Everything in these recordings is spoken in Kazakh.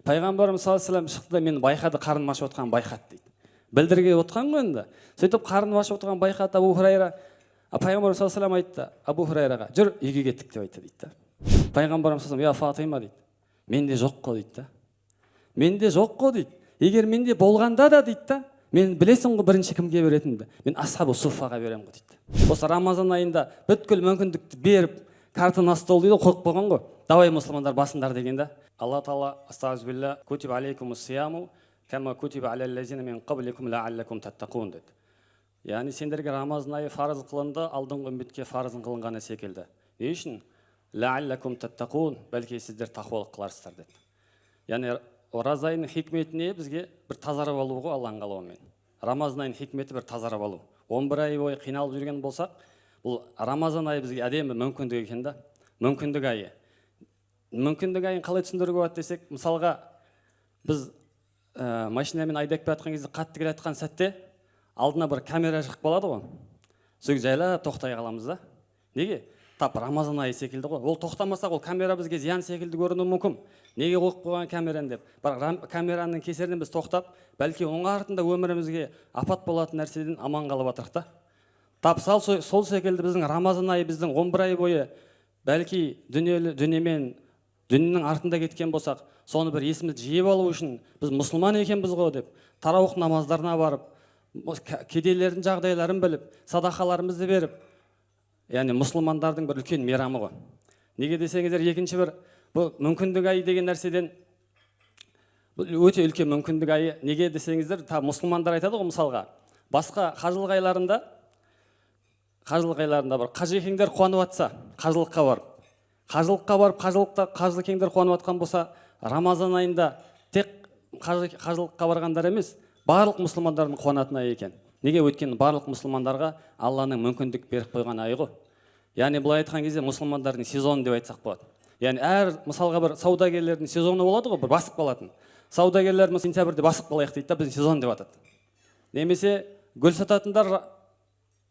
Пайғамбарымыз саллаллаху алейхи вассалам шықты да мені байқады, қарным ашып отқанын байқады дейді. Білдірге отқан ғой енді. Сөйтіп қарным ашып отқанын байқады Абу Хурайра. Пайғамбарымыз саллаллаху алейхи вассалам айтты Абу Хурайраға, жүр үйге кеттік деп айтты дейді. Пайғамбарымыз саллаллаху алейхи вассалам, я Фатима дейді. Менде жоқ қой дейді. Менде жоқ қой дейді. Егер менде болғанда да дейді, мен білесің ғой бірінші кімге беретінімді. Мен асхабу суффаға беремін ғой дейді. Осы Рамазан айында бүткіл мүмкіндікті беріп, карта на стол дейді, қойып қойған ғой. Давай мұсылмандар басындар дегенде. Алла Тағала астағфирулла кутиба алейкумус сияму кама кутиба алаллазина мин qablikum лааллакум таттақун деді. Яғни сендерге Рамазан айы фарыз қылынды, алдыңғы үмбетке фарыз қылынғаны секілді. Не үшін? Лааллакум таттақун, бәлки сіздер тақуалық қыларсыздар деді. Яғни ораза айының хикметіне бізге бір тазарып алу ғой Алланың қалауымен. Рамазан айының хикметі бір тазарып алу. 11 ай бойы қиналып жүрген болсақ, бұл Рамазан айы бізге әдемі мүмкіндік екен да. Мүмкіндік айы. Мүмкіндік айын қалай түсіндіруге болады десек, мысалға біз машинамен айдап келе жатқан кезде қатты келе жатқан сәтте алдына бір камера шығып қалады ғой. Сол жайлап тоқтай қаламыз да. Неге? Тап Рамазан айы секілді ғой. Ол тоқтамасақ, ол камера бізге зиян секілді көрінуі мүмкін. Неге қойып қойған камераны деп. Бірақ камераның кесірінен біз тоқтап, бәлки оң артында өмірімізге апат болатын нәрседен аман қалып жатырық та. Тап сол секілді біздің Рамазан айы, біздің 11 ай бойы бәлки дүниемен дүниенің артында кеткен болсақ, соны бір есімізді жиып алу үшін біз мұсылман екенбіз ғой деп, тарауых намаздарына барып, кедейлердің жағдайларын біліп, садақаларымызды беріп, яғни мұсылмандардың бір үлкен мейрамы ғой. Неге десеңіздер, екінші бір бұл мүмкіндік айы деген нәрседен өте үлкен мүмкіндік айы. Неге десеңіздер, мұсылмандар айтады ғой, мысалға, басқа қажылық айларында бір қажекеңдер қуанып жатса, қажылыққа барып, қажылықеңдер қуанып жатқан болса, Рамазан айында тек қажылыққа барғандар емес, барлық мұсылмандардың қуанатын айы екен. Неге? Өйткені барлық мұсылмандарға Алланың мүмкіндік беріп қойған айы ғой. Яғни былай айтқан кезде мұсылмандардың сезоны деп айтсақ болады. Яғни әр мысалға бір саудагерлердің сезоны болады ғой, бір басып қалатын. Саудагерлер сентябрьде басып қалайық дейді да, біздің сезон деп атады. Немесе гүл сататындар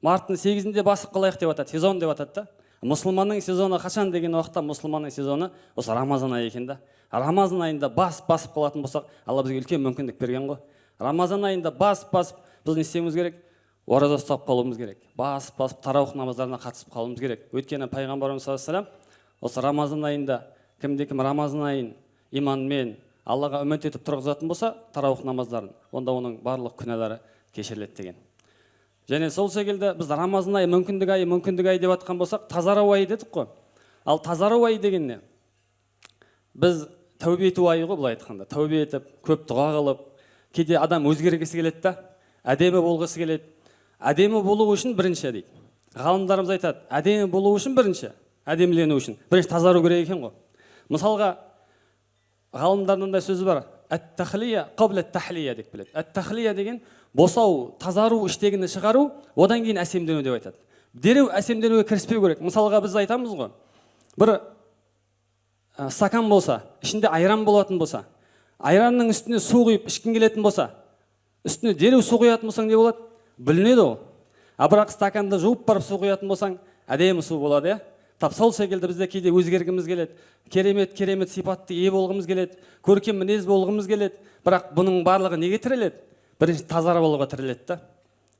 марттың 8-інде басып қалайық деп атады, сезон деп атады да. Мұсылманның сезоны қашан деген уақытта мұсылманның сезоны осы Рамазан айы екен да. Рамазан айында басып қалатын болсақ, Алла бізге үлкен мүмкіндік берген ғой. Рамазан айында басып біз не істеуіміз керек? Ораза ұстап қалуымыз керек. Басып тарауых намаздарына қатысып қалуымыз керек. Өйткені Пайғамбарымыз саллаллаху алейхи вассалам осы Рамазан айында кімде-кім Рамазан айын иманмен Аллаға үміт етіп тұрғызатын болса, тарауых намаздарын, онда оның барлық күнәлары кешіріледі деген. Және сол секілді біз Рамазан айы мүмкіндік айы деп жатқан болсақ, тазару айы дедік қой. Ал тазару айы деген не? Біз тәубе ету айы ғой, былай айтқанда. Тәубе етіп, көп дұға қылып, кейде адам өзгергісі келеді да, әдемі болғысы келеді. Әдемі болу үшін бірінші дейді. Ғалымдарымыз айтады, әдемі болу үшін бірінші, әдемілену үшін бірінші тазару керек екен ғой. Мысалға ғалымдардың да сөзі бар. Әт-тахлия қабла тахлия деп біледі. Әт-тахлия деген босау, тазару, іштегіні шығару, одан кейін әсемдену деп айтады. Дереу әсемденуге кіріспеу керек. Мысалға біз айтамыз ғой, бір стакан болса, ішінде айран болатын болса, айранның үстіне су құйып ішкің келетін болса, үстіне дереу су құятын болсаң не болады? Білінеді ол. Бірақ стаканды жуып барып су құятын болсаң, әдемі су болады, Тап сол секілді бізде кейде өзгергіміз келеді. Керемет сипатты ие болғымыз келеді, көркем мінез болғымыз келеді. Бірақ бұның барлығы неге тіреледі? Бірінші тазарып алуға тіреледі да.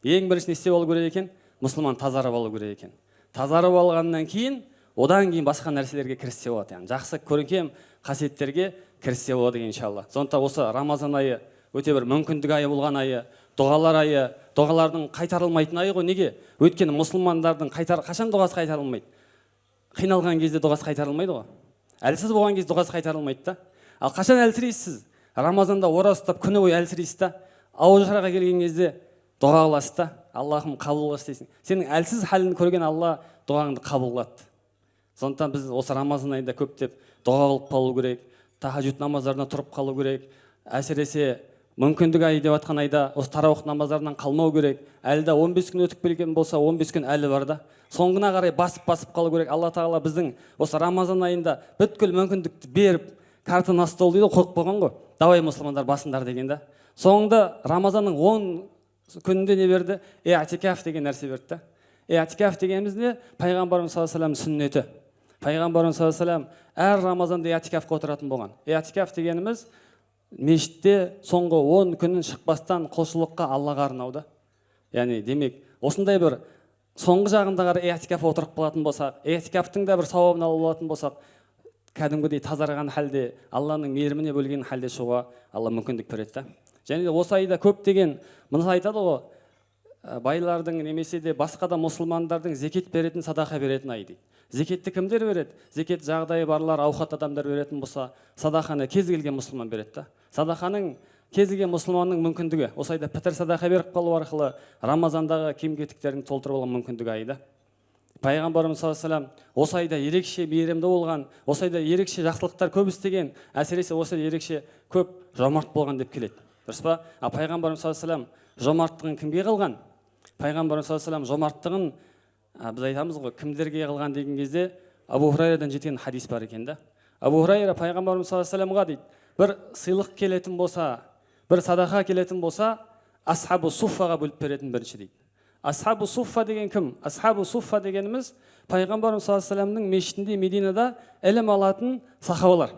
Ең бірінші не істеп алу керек екен? Мұсылман тазарып алу керек екен. Тазарып алғаннан кейін, одан кейін басқа нәрселерге кіріссе болады. Яғни жақсы көркем қасиеттерге кіріссе болады иншалла. Сондықтан осы Рамазан айы өте бір мүмкіндік айы болған айы, дұғалар айы, дұғалардың қайтарылмайтын айы ғой. Неге? Өйткені мұсылмандардың қашан дұғасы қайтарылмайды? Қиналған кезде дұғасы қайтарылмайды ғой. Әлсіз болған кезде дұғасы қайтарылмайды да. Ал қашан әлсірейсіз? Рамазанда ораза ұстап күні бойы әлсірейсіз да. Ауыз-шараға келген кезде дұға қыласыз да. Аллахым қабыл қылшы дейсің. Сенің әлсіз халін көрген Алла дұғаңды қабыл қылады. Сондықтан біз осы Рамазан айында көптеп дұға қылып қалу керек, тахаджуд намаздарына тұрып қалу керек. Әсіресе мүмкіндік айы деп жатқан айда осы тарауых намаздарынан қалмау керек. Әлі де 15 күн өтіп келген болса, 15 күн әлі бар да. Соңғына қарай басып қалу керек. Алла Тағала біздің осы Рамазан айында бүткіл мүмкіндікті беріп, карта на стол дейді, қойып қойған ғой. Давай мұсылмандар басындар деген да. Соңында Рамазанның 10 күнінде не берді? Иътикаф деген нәрсе берді да. Иътикаф дегеніміз не? Пайғамбарымыз саллаллаху алейхи вассалам сүннеті. Пайғамбарымыз саллаллаху алейхи вассалам әр Рамазанда иътикафқа отыратын болған. Иътикаф дегеніміз мешітте соңғы 10 күнін шықпастан құлшылыққа Аллаға арнауда. Яғни демек, осындай бір соңғы жағында қарай этикаф отырып қалатын болсақ, этикафтың да бір сауабын алып алатын болсақ, кәдімгідей тазарған халде, Алланың мейіріміне бөлген халде шығуға Алла мүмкіндік береді. Және де осы айда көптеген, мұны айтады ғой, байлардың немесе де басқа да мұсылмандардың зекет беретін, садақа беретін ай дейді. Зекетті кімдер береді? Зекет жағдайы барлар, ауқат адамдар беретін болса, садақаны кез келген мұсылман береді. Садақаның кез келген мұсылманның мүмкіндігі. Осы айда пітір садақа беріп қалу арқылы Рамазандағы кем-кетіктерін толтырып алған мүмкіндігі айда. Пайғамбарымыз саллаллаху алейхи ва саллям осы айда ерекше мейірімді болған, осы айда ерекше жақсылықтар көп істеген, әсіресе осы ерекше көп жомарт болған деп келеді. Дұрыс па? Пайғамбарымыз саллаллаху алейхи ва саллям жомарттығын кімге қылған? Пайғамбарымыз саллаллаху алейхи ва саллям жомарттығын біз айтамыз ғой, кімдерге қылған деген кезде Абу Хурайрадан жеткен хадис бар екен да. Абу Хурайра пайғамбарымыз саллаллаху алейхи ва саллямға дейді, бір сыйлық келетін болса, бір садақа келетін болса, асхабу суффаға бөліп беретін бірінші дейді. Асхабу суффа деген кім? Асхабу суффа дегеніміз пайғамбарымыз саллаллаху алейхи ва саллямның мешітінде Мединада ілім алатын сахабалар.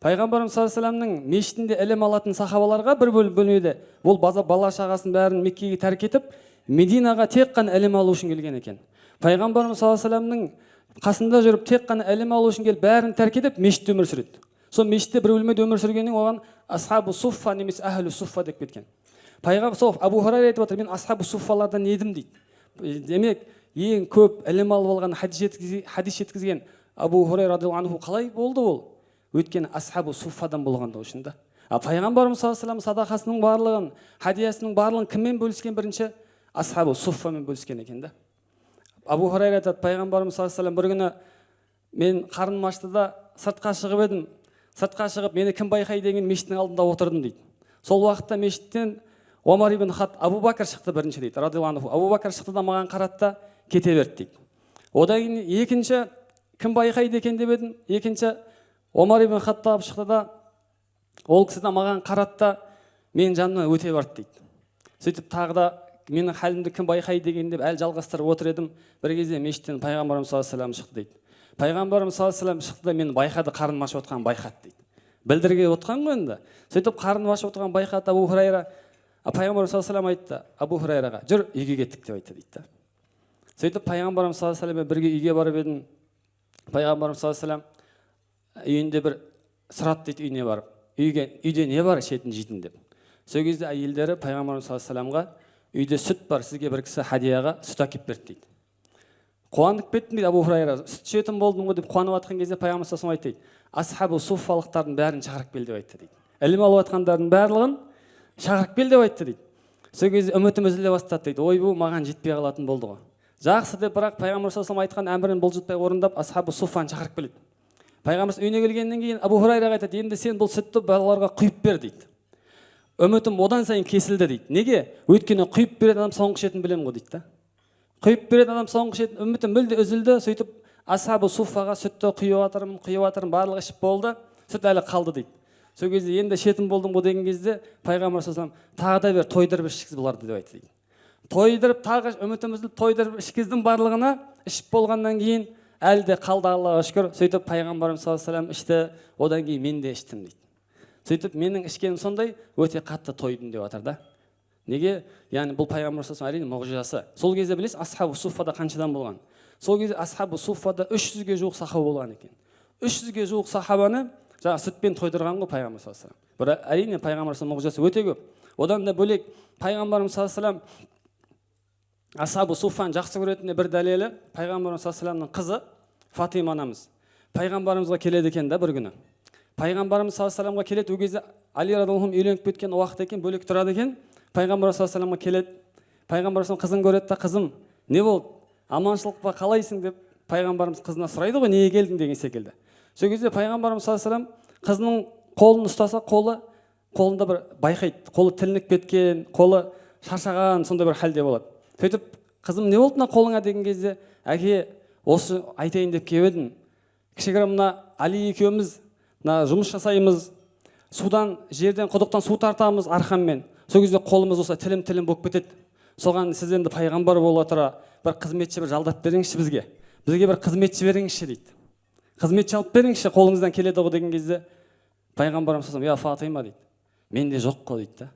Пайғамбарымыз саллаллаху алейхи ва саллямның мешітінде ілім алатын сахабаларға бір бөлмеде ол бала шағасын бәрін Меккеге тәрк етіп, Мединаға тек қана ілім алу үшін келген екен. Пайғамбарымыз саллаллаху алейхи ва саллямның қасында жүріп тек қана ілім алу үшін келіп бәрін тәрк етіп мешітте өмір сүреді. Сол мешітте бір бөлмеде өмір сүргеннен оған асхабу суффа немесе әхлу суффа деп кеткен. Пайғамбар Абу Хурайра айтып отыр, мен асхабу суффалардан едім дейді. Демек, ең көп ілім алып алған хадис жеткізген Абу Хурайра радиаллаху анху қалай болды ол? Өйткені асхабу суффадан болғанда үшін да. Пайғамбарымыз саллаллаху алейхи ва саллям садақасының барлығын, хадиясының барлығын кіммен бөліскен? Бірінші асхабу суффамен бөліскен екен да. Абу Хурайра айтады, пайғамбарымыз саллаллаху алейхи ва саллям бір күні мен қарным ашты да сыртқа шығып едім. Сыртқа шығып, мені кім байқайды деген мешіттің алдында отырдым дейді. Сол уақытта мешіттен Омар ибн Абу Бакр шықты бірінші дейді, радиаллаху анху. Абу Бакр шықты да маған қарады да кете берді дейді. Одан кейін екінші кім байқайды екен деп едім. Екінші Омар ибн Хаттаб шықты да ол кісі де маған қарады да менің жанымнан өте барды дейді. Сөйтіп тағы да менің халімді кім байқайды деген деп әлі жалғастырып отыр едім. Бір кезде мешіттен пайғамбарымыз саллаллаху алейхи ва саллям шықты дейді. Пайғамбарымыз саллаллаху алейхи ва саллям шықты да мені байқады, қарным ашып отқанын байқады дейді. Білдірге отқан ғой енді. Сөйтіп қарным ашып отқанын байқады Абу Хурайра. Пайғамбарымыз саллаллаху алейхи ва саллям айтты Абу Хурайраға, жүр үйге кеттік деп айтты дейді. Сөйтіп пайғамбарымыз саллаллаху алейхи ва саллям бірге үйге барып едім. Пайғамбарымыз саллаллаху алейхи ва саллям үйінде бір сұрады дейді, үйіне барып. Үйде не бар, ішетін жейтін деп. Сол кезде әйелдері пайғамбарымыз саллаллаху алейхи ва саллямға үйде сүт бар, сізге бір кісі хадияға сүт әкеп берді дейді. Қуанып кеттім дейді Абу Хурайра. Сүт ішетін болдым ғой деп қуанып жатқан кезде пайғамбар саллаллаху алейхи ва саллям айтты, асхабу суффалықтардың бәрін шақырып кел деп айтты дейді. Ілім алып жатқандардың барлығын шақырып кел деп айтты дейді. Сол кезде үмітім үзіле бастады дейді. Ой, бұл маған жетпей қалатын болды ғой. Жақсы деп, бірақ пайғамбар саллаллаху алейхи ва саллям айтқан әмірін бұлжытпай орындап асхабу суффаны шақырып келеді. Пайғамбар үйіне келгеннен кейін Абу Хурайраға айтады, енді сен бұл сүтті балаларға құйып бер дейді. Үмітім одан сайын кесілді дейді. Неге? Өйткені құйып беретін адам соңғы ішетінін білемін ғой дейді. Құйып беретін адам соңғы ішетін, үмітім мүлде үзілді. Сөйтіп асхабу суффаға сүтті құйып жатырмын, барлығы ішіп болды. Сүт әлі қалды дейді. Сол кезде енді ішетін болдым ғой деген кезде пайғамбар саллаллаху алейхи ва саллям тағы да бер тойдырып ішкіз бұларды деп айтты дейді. Тойдырып тағы үмітім үзіліп тойдырып ішкіздің барлығына, ішіп болғаннан кейін әлі де қалды, Аллаға шүкір. Сөйтіп пайғамбарымыз саллаллаху алейхи ва саллям ішті, одан кейін мен де іштім дейді. Сөйтіп менің ішкенім сондай, өте қатты тойдым деп жатыр да. Неге? Яғни бұл пайғамбар саллаллаху алейхи ва саллям әрине мұғжизасы. Сол кезде білесіз, асхабу суффада қаншадан болған? Сол кезде асхабу суффада 300-ге жуық сахаба болған екен. 300-ге жуық сахабаны жаңа сүтпен тойдырған ғой пайғамбар саллаллаху алейхи ва саллям. Бірақ әрине пайғамбар саллаллаху алейхи ва саллям мұғжизасы өте көп. Одан да бөлек пайғамбарымыз саллаллаху алейхи ва саллям асхабу суффаны жақсы көретініне бір дәлелі пайғамбарымыз саллаллаху алейхи ва саллямның қызы Фатима анамыз пайғамбарымызға келеді екен да бір күні. Пайғамбарымыз саллаллаху алейхи ва саллямға келеді, ол кезде Али радиаллаху анху үйленіп кеткен уақыт екен, бөлек тұрады екен. Пайғамбар саллаллаху алейхи ва саллямға келеді. Пайғамбар саллаллаху алейхи ва саллям қызын көреді да, қызым, не болды? Аманшылық па, қалайсың деп пайғамбарымыз қызына сұрайды ғой, неге келдің деген секілді. Сол кезде пайғамбарымыз саллаллаху алейхи ва саллям қызының қолын ұстаса, қолында бір байқайды, қолы тілініп кеткен, қолы шаршаған, сондай бір халде болады. Сөйтіп, қызым, не болды мына қолыңа деген кезде, әке, осы айтайын деп келіп едім. Кішігірім мына Али екеуміз жұмыс жасаймыз, судан, жерден, құдықтан су тартамыз арқанмен. Сол кезде қолымыз осылай тілім болып кетеді. Соған сіз енді пайғамбар бола тұра бір қызметші бір жалдап беріңізші бізге. Бізге бір қызметші беріңізші дейді. Қызметші алып беріңізші, қолыңыздан келеді ғой деген кезде Пайғамбарымыз саллаллаху алейхи вассалам, я Фатима дейді, менде жоқ қой дейді да.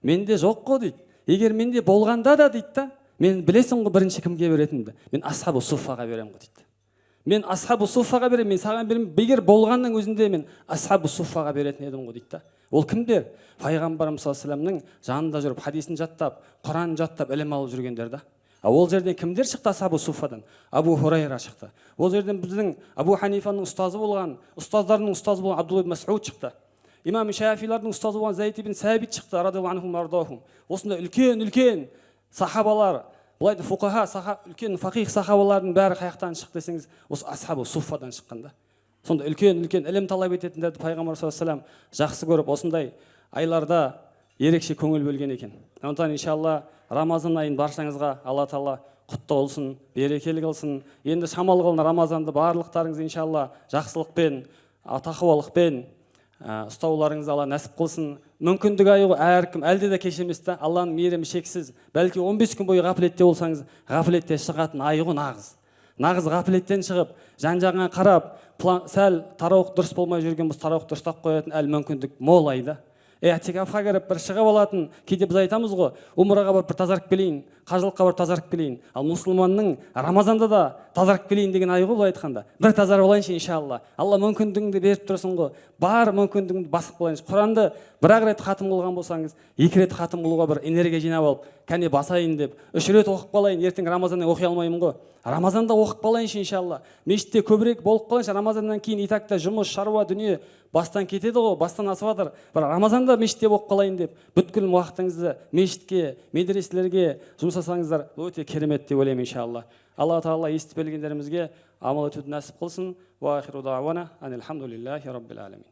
Менде жоқ қой дейді. Егер менде болғанда да дейді да, мен білесің ғой бірінші кімге беретінімді. Мен асхабу суффаға беремін ғой дейді. Мен асхабу суффаға беремін, мен саған беремін. Егер болғанның өзінде мен асхабу суффаға беретін едім ғой дейді да. Ол кімдер? Пайғамбарымыз саллаллаху алейхи вассаламның жанында жүріп, хадисін жаттап, Құран жаттап, ілім алып жүргендер да. Ол жерден кімдер шықты асхабу суффадан? Абу Хурайра шықты. Ол жерден біздің Абу Ханифаның ұстазы болған, ұстаздарының ұстазы болған Абдулла ибн Мас'уд шықты. Имам Шафилардың ұстазы болған Зайд ибн Сәбит шықты, радиаллаху анхум ардахум. Осындай үлкен сахабалар, былай фуқаха, үлкен фақих сахабалардың бәрі қаяқтан шықты десеңіз, осы асхабу суффадан шыққанда. Сонда үлкен ілім талап ететіндерді Пайғамбар саллаллаху алейхи вассалам жақсы көріп, осындай айларда ерекше көңіл бөлген екен. Сондықтан иншалла Рамазан айын баршаңызға Алла Тағала құтты болсын, берекелі қылсын. Енді шамал қылын Рамазанды барлықтарыңыз иншалла жақсылықпен, тақуалықпен ұстауларыңыз Алла нәсіп қылсын. Мүмкіндік айығы әркім әлде де кеш емес та, Алланың мейірімі шексіз. Бәлки 15 күн бойы ғафлетте болсаңыз, ғафлетте шығатын айығы нағыз. Нағыз ғафлеттен шығып, жан-жағыңа қарап, сәл тарауық дұрыс болмай жүрген біз тарауық дұрыстап қоятын әл мүмкіндік мол айда. Әтикафқа кіріп бір шығып алатын, кейде біз айтамыз ғой, умраға барып бір тазарып келейін, қажылыққа барып тазарып келейін. Ал мұсылманның Рамазанда да тазарып келейін деген айы ғой былай айтқанда. Бір тазарып алайыншы иншалла. Алла мүмкіндігіңді беріп тұрсын ғой. Бар мүмкіндігіңді басып қалайыншы. Құранды бір-ақ рет хатым қылған болсаңыз, 2 рет хатым қылуға бір энергия жинап алып, кәне басайын деп, 3 рет оқып қалайын, ертең Рамазанда оқи алмаймын ғой. Рамазанда оқып қалайыншы иншалла. Мешітте көбірек болып қалайыншы. Рамазаннан кейін итакта жұмыс, шаруа, дүние бастан кетеді ғой, бастан асып жатыр. Бір Рамазанда мешітте болып қалайын деп, бүткіл уақытыңызды мешітке, медреселерге жұмсасаңыздар, өте керемет деп ойлаймын иншалла. Алла Тағала естіп келгендерімізге амал етуді нәсіп қылсын. Ва ахиру дауана анил хамдулиллахи раббил аламин.